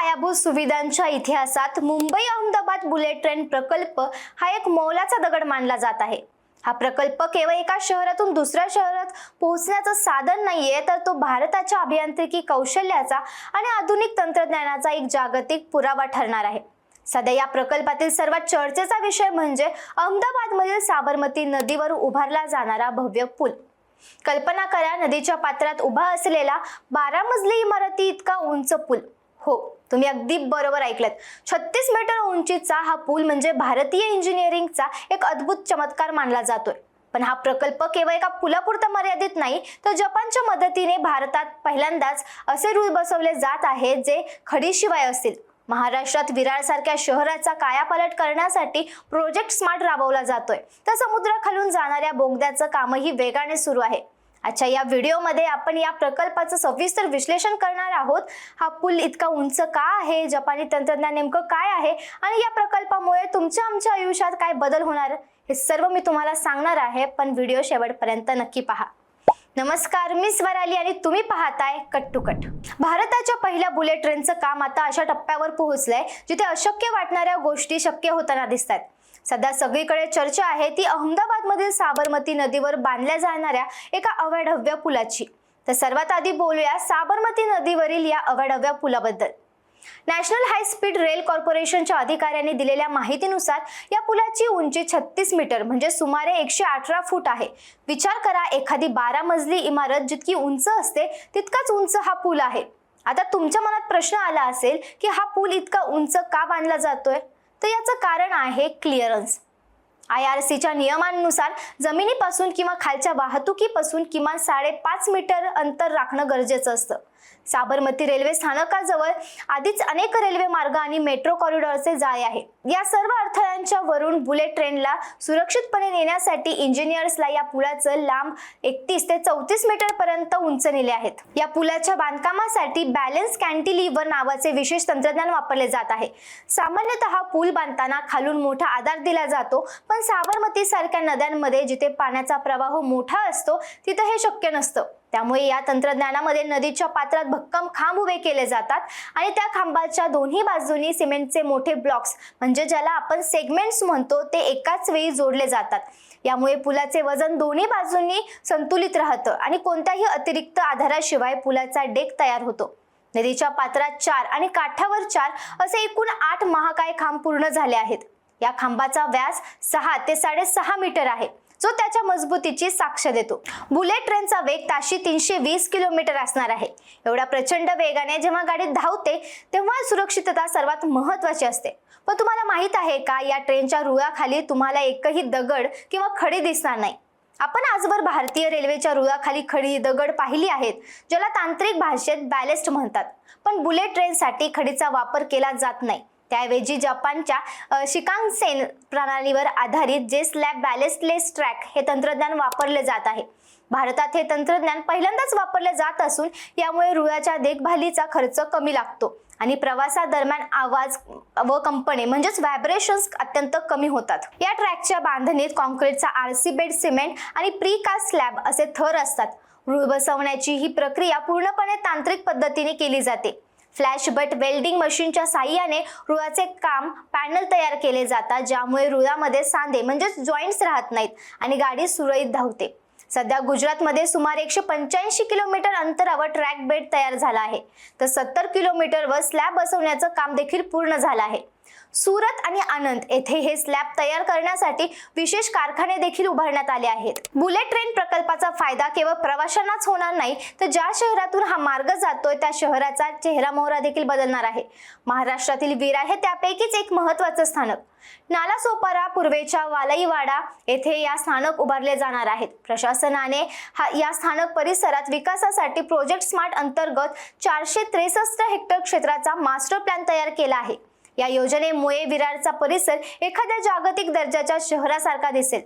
पायाभूत सुविधांच्या इतिहासात मुंबई अहमदाबाद बुलेट ट्रेन प्रकल्प हा एक मोलाचा दगड मानला जात आहे। हा प्रकल्प केवळ एका शहरातून दुसऱ्या शहरात पोहोचण्याचं साधन नाहीये, तर तो भारताच्या अभियांत्रिकी कौशल्याचा आणि आधुनिक तंत्रज्ञानाचा एक जागतिक पुरावा ठरणार आहे। सध्या या प्रकल्पातील सर्वात चर्चेचा विषय म्हणजे अहमदाबादमधील साबरमती नदीवर उभारला जाणारा भव्य पूल। कल्पना करा, नदीच्या पात्रात उभा असलेला 12 मजली इमारती इतका उंच पूल। हो, तुम्ही अगदी बरोबर ऐकलत। 36 मीटर उंचीचा हा पूल म्हणजे भारतीय इंजिनिअरिंगचा एक अद्भुत चमत्कार मानला जातोय। पण हा प्रकल्प केवळ एका पुलापुरता मर्यादित नाही, तर जपानच्या मदतीने भारतात पहिल्यांदाच असे रूळ बसवले जात आहेत जे खडीशिवाय असतील। महाराष्ट्रात विरारसारख्या शहराचा कायापालट करण्यासाठी प्रोजेक्ट स्मार्ट राबवला जातोय, तर समुद्राखालून जाणाऱ्या बोगद्याचं कामही वेगाने सुरू आहे। अच्छा, या व्हिडिओमध्ये आपण या प्रकल्पाचं सविस्तर विश्लेषण करणार आहोत। हा पूल इतका उंच का आहे, जपानी तंत्रज्ञान नेमकं काय आहे आणि या प्रकल्पामुळे आमच्या आयुष्यात काय बदल होणार, हे सर्व मी तुम्हाला सांगणार आहे। पण व्हिडिओ शेवटपर्यंत नक्की पहा। नमस्कार, मी स्वराली आणि तुम्ही पाहताय कट टू कट। भारताच्या पहिल्या बुलेट ट्रेनचं काम आता अशा टप्प्यावर पोहोचलंय जिथे अशक्य वाटणाऱ्या गोष्टी शक्य होताना दिसतात। सध्या सगळीकडे चर्चा आहे ती अहमदाबादमधील साबरमती नदीवर बांधल्या जाणाऱ्या एका अवाढव्य पुलाची। तर सर्वात आधी बोलूया साबरमती नदीवरील या अवाढव्य पुलाबद्दल। नॅशनल हाय स्पीड रेल कॉर्पोरेशनच्या अधिकाऱ्यांनी दिलेल्या माहितीनुसार या पुलाची उंची 36 मीटर म्हणजे सुमारे 118 फूट आहे। विचार करा, एखादी 12 मजली इमारत जितकी उंच असते तितकाच उंच हा पूल आहे। आता तुमच्या मनात प्रश्न आला असेल की हा पूल इतका उंच का बांधला जातोय, तर याचं कारण आहे क्लिअरन्स। IRCच्या नियमांनुसार जमिनीपासून किंवा खालच्या वाहतुकीपासून किमान 5.5 मीटर अंतर राखणं गरजेचं असतं। साबरमती रेल्वे स्थानकाजवळ आधीच अनेक रेल्वे मार्ग आणि मेट्रो कॉरिडॉरचे जाळे आहे। या सर्व अडथळ्यांच्या वरून बुलेट ट्रेनला सुरक्षितपणे नेण्यासाठी इंजिनियर्सला या पुलाचं लांब 31 ते 34 मीटर पर्यंत उंच नेले आहेत। या पुलाच्या बांधकामासाठी बॅलन्स कॅन्टिलिव्हर नावाचे विशेष तंत्रज्ञान वापरले जात आहे। सामान्यतः पूल बांधताना खालून मोठा आधार दिला जातो, पण साबरमती सारख्या नद्यांमध्ये जिथे पाण्याचा प्रवाह मोठा असतो तिथे हे शक्य नसतं। त्यामुळे या तंत्रज्ञानामध्ये नदीच्या पात्रात भक्कम खांब उभे केले जातात आणि त्या खांबाच्या दोन्ही बाजूंनी सिमेंटचे मोठे ब्लॉक्स म्हणजे ज्याला आपण सेगमेंट्स म्हणतो ते एकाच वेळी जोडले जातात। यामुळे पुलाचे वजन दोन्ही बाजूंनी संतुलित राहतं आणि कोणत्याही अतिरिक्त आधाराशिवाय पुलाचा डेक तयार होतो। नदीच्या पात्रात 4 आणि काठावर 4 असे एकूण 8 महाकाय खांब पूर्ण झाले आहेत। या खांबाचा व्यास 6 ते 6.5 मीटर आहे, जो त्याच्या मजबूतीची साक्ष देतो। बुलेट ट्रेनचा वेग ताशी 320 किलोमीटर असणार आहे। एवढ्या प्रचंड वेगाने जेव्हा गाडी धावते तेव्हा सुरक्षितता सर्वात महत्त्वाची असते। पण तुम्हाला माहित आहे का, या ट्रेनच्या रुळाखाली तुम्हाला एकही दगड किंवा खडी दिसणार नाही। आपण आजवर भारतीय रेल्वेच्या रुळाखाली खडी दगड पाहिली आहेत, ज्याला तांत्रिक भाषेत बॅलेस्ट म्हणतात। पण बुलेट ट्रेनसाठी खडीचा वापर केला जात नाही। त्याऐवजी जपानच्या शिकांसेन प्रणालीवर आधारित जे स्लॅब बॅलेस्टलेस ट्रॅक हे तंत्रज्ञान वापरले जात आहे। भारतात हे तंत्रज्ञान पहिल्यांदाच वापरले जात असून यामुळे रुळाच्या देखभालीचा खर्च कमी लागतो आणि प्रवासादरम्यान आवाज व कंपने म्हणजेच व्हायब्रेशन्स अत्यंत कमी होतात। या ट्रॅकच्या बांधणीत कॉन्क्रीटचा RC बेड, सिमेंट आणि प्रीकास्ट स्लॅब असे थर असतात। रुळ बसवण्याची ही प्रक्रिया पूर्णपणे तांत्रिक पद्धतीने केली जाते। फ्लॅश बट वेल्डिंग मशीनच्या साहाय्याने रुळाचे काम पॅनल तयार केले जातात, ज्यामुळे रुळामध्ये सांधे म्हणजेच जॉईंट्स राहत नाहीत आणि गाडी सुरळीत धावते। सध्या गुजरातमध्ये सुमारे 185 किलोमीटर अंतरावर ट्रॅक बेड तयार झाला आहे, तर 70 किलोमीटरवर स्लॅब बसवण्याचं काम देखील पूर्ण झालं आहे। सुरत आणि आनंद येथे हे स्लॅब तयार करण्यासाठी विशेष कारखाने देखील उभारण्यात आले आहेत। बुलेट ट्रेन प्रकल्पाचा फायदा केवळ प्रवाशांनाच होणार नाही, तर ज्या शहरातून हा मार्ग जातोय त्या शहराचा चेहरामोहरा देखील बदलणार आहे। महाराष्ट्रातील विरार हे त्यापैकीच एक महत्त्वाचं स्थानक। नालासोपारा पूर्वेच्या वालईवाडा येथे या स्थानक उभारले जाणार आहेत। प्रशासनाने या स्थानक परिसरात विकासासाठी प्रोजेक्ट स्मार्ट अंतर्गत 463 हेक्टर क्षेत्राचा मास्टर प्लॅन तयार केला आहे। या योजनेमुळे विरारचा परिसर एखाद्या जागतिक दर्जाच्या शहरासारखा दिसेल।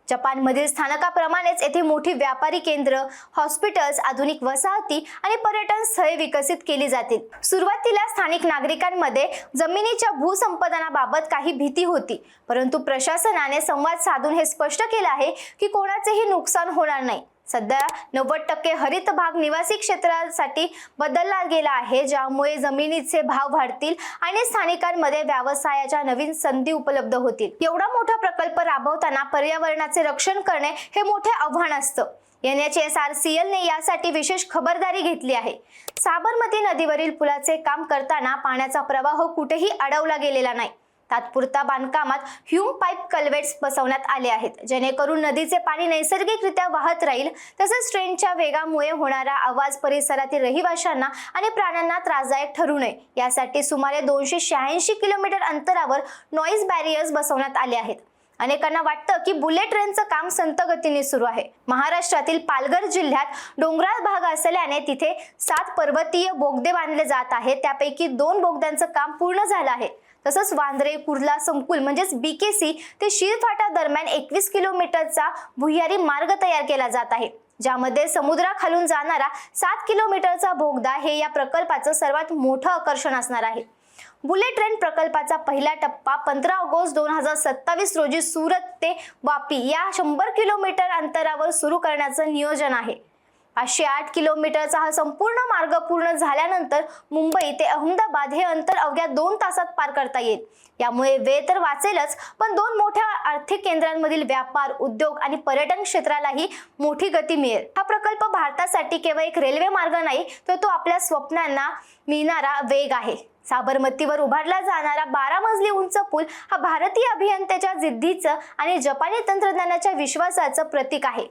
जपानमधील स्थानकाप्रमाणेच येथे मोठी व्यापारी केंद्र, हॉस्पिटल्स, आधुनिक वसाहती आणि पर्यटन स्थळे विकसित केली जातील। सुरुवातीला स्थानिक नागरिकांमध्ये जमिनीच्या भूसंपादनाबाबत काही भीती होती, परंतु प्रशासनाने संवाद साधून हे स्पष्ट केले आहे की कोणाचेही नुकसान होणार नाही। सध्या 90% हरित भाग निवासी क्षेत्रासाठी बदलला गेला आहे, ज्यामुळे जमिनीचे भाव वाढतील आणि स्थानिकांमध्ये व्यवसायाच्या नवीन संधी उपलब्ध होतील। एवढा मोठा प्रकल्प राबवताना पर्यावरणाचे रक्षण करणे हे मोठे आव्हान असतं। NHSRCL ने यासाठी विशेष खबरदारी घेतली आहे। साबरमती नदीवरील पुलाचे काम करताना पाण्याचा प्रवाह कुठेही अडवला गेलेला नाही। तात्पुरता बांधकामात ह्यूम पाईप कल्व्हेट्स बसवण्यात आले आहेत, जेणेकरून नदीचे पाणी नैसर्गिकरित्या वाहत राहील। तसेच ट्रेनच्या वेगामुळे होणारा आवाज परिसरातील रहिवाशांना आणि प्राण्यांना त्रासदायक ठरू नये यासाठी सुमारे 286 किलोमीटर अंतरावर नॉईज बॅरियर्स बसवण्यात आले आहेत। अनेकांना वाटतं की बुलेट ट्रेनचं काम संथ गतीने सुरू आहे। महाराष्ट्रातील पालघर जिल्ह्यात डोंगराळ भाग असल्याने तिथे 7 पर्वतीय बोगदे बांधले जात आहेत, त्यापैकी 2 बोगद्यांचं काम पूर्ण झालं आहे। तसंच वांद्रे कुर्ला संकुल म्हणजेच BKC ते शीरफाटा दरम्यान 21 किलोमीटरचा भुयारी मार्ग तयार केला जात आहे, ज्यामध्ये समुद्राखालून जाणारा 7 किलोमीटरचा बोगदा हे या प्रकल्पाचं सर्वात मोठं आकर्षण असणार आहे। बुलेट ट्रेन प्रकल्पाचा पहिला टप्पा 15 ऑगस्ट 2027 रोजी सुरत ते वापी या 100 किलोमीटर अंतरावर सुरू करण्याचं नियोजन आहे। 508 किलोमीटरचा हा संपूर्ण मार्ग पूर्ण झाल्यानंतर मुंबई ते अहमदाबाद हे अंतर अवघ्या 2 तासात पार करता येईल। यामुळे वेळ तर वाचेलच, पण 2 मोठ्या आर्थिक केंद्रांमधील व्यापार, उद्योग आणि पर्यटन क्षेत्रालाही मोठी गती मिळेल। हा प्रकल्प भारतासाठी केवळ एक रेल्वे मार्ग नाही, तर तो आपल्या स्वप्नांना मिळणारा वेग आहे। साबरमतीवर उभारला जाणारा 12 मजली उंच पूल हा भारतीय अभियंत्याच्या जिद्दीचं आणि जपानी तंत्रज्ञानाच्या विश्वासाचं प्रतीक आहे।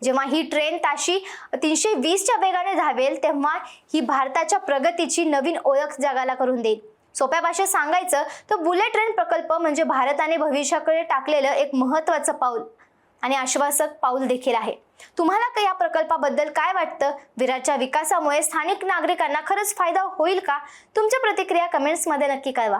जेव्हा ही ट्रेन ताशी 320च्या वेगाने धावेल, तेव्हा ही भारताच्या प्रगतीची नवीन ओळख जगाला करून देईल। सोप्या भाषेत सांगायचं तर बुलेट ट्रेन प्रकल्प म्हणजे भारताने भविष्याकडे टाकलेलं एक महत्त्वाचं पाऊल आणि आश्वासक पाऊल देखील आहे। तुम्हाला या प्रकल्पाबद्दल काय वाटतं? विरारच्या विकासामुळे स्थानिक नागरिकांना खरंच फायदा होईल का? तुमच्या प्रतिक्रिया कमेंट्समध्ये नक्की कळवा।